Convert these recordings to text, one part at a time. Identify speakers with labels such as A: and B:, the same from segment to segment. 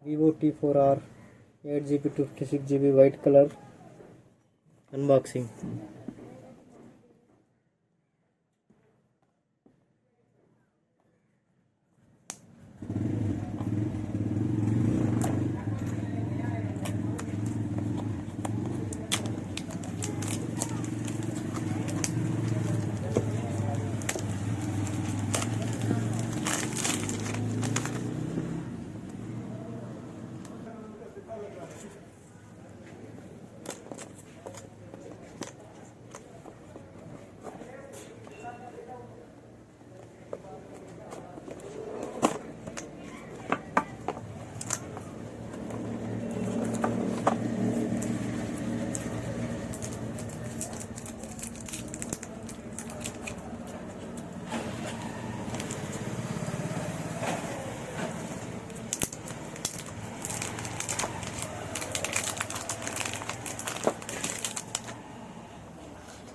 A: Vivo T4R 8GB 56GB white color. Unboxing.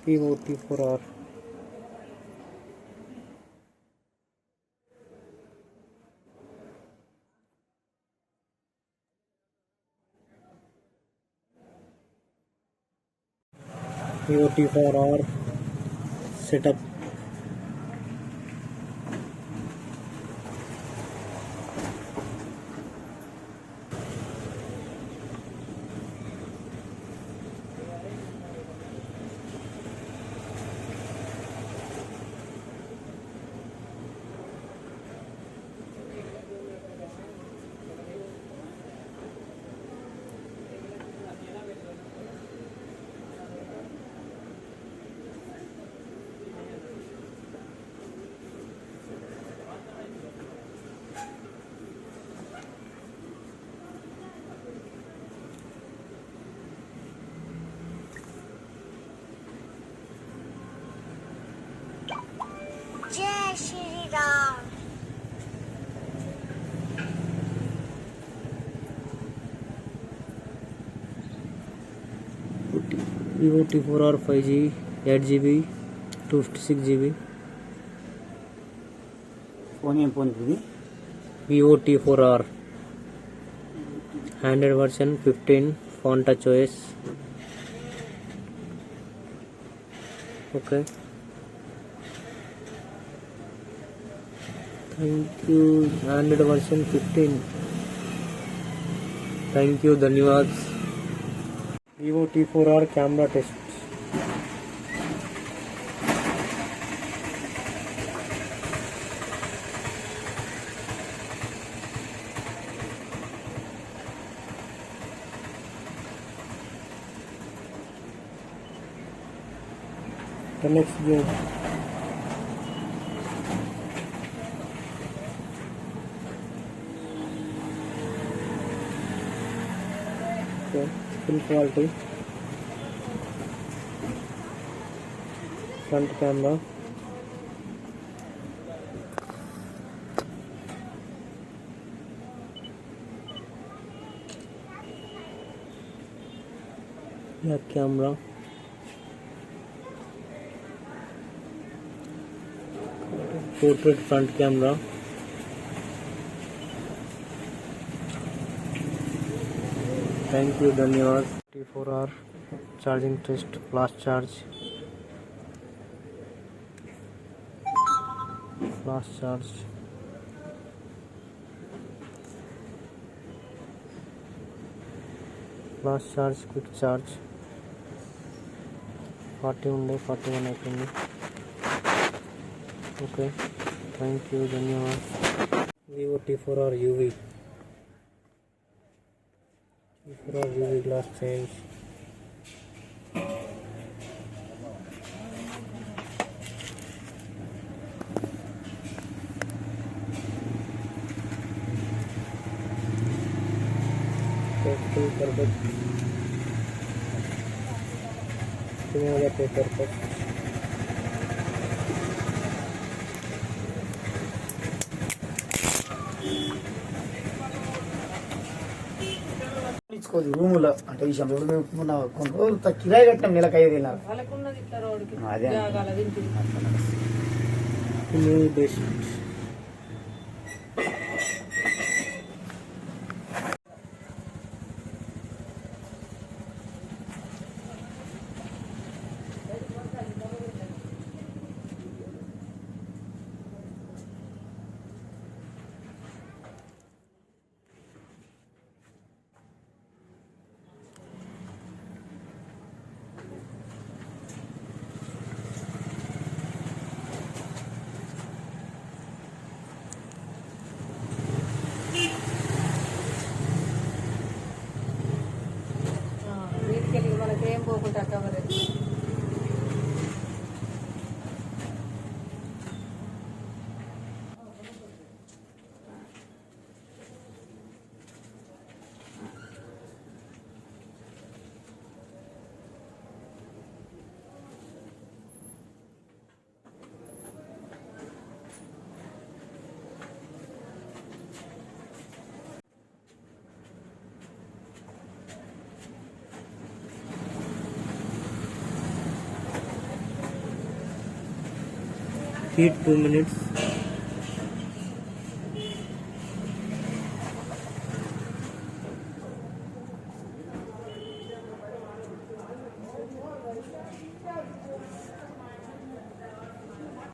A: Vivo T4R. Vivo T4R setup.
B: जय Shri Ram.
A: Vivo T4R 5G 8GB 256GB.
C: Phone ఏం phone ఇది?
A: Vivo T4R Android version 15 Phone Touch OS. Okay. Thank you. Android version 15. Thank you. धन्यवाद. Vivo T4R camera test. The next game. Okay, full quality. Front camera. Back camera. Portrait front camera. Thank you. धन्यवाद. T4R charging test. Flash charge. Flash charge. Flash charge. Quick charge. 40 ఉండే 41 అయిపోయింది. Okay. Thank you. धन्यवाद. Vivo T4R UV. T4R UV glass change. Full carpet. Similar paper cut.
C: ఇచ్చుకోదు రూములో అంటే ఈ సమయంలో మేము కొన్ని రోజులు కిరాయి కట్టినాం నెలకు 5,000. అదే
A: Best. Heat 2 minutes.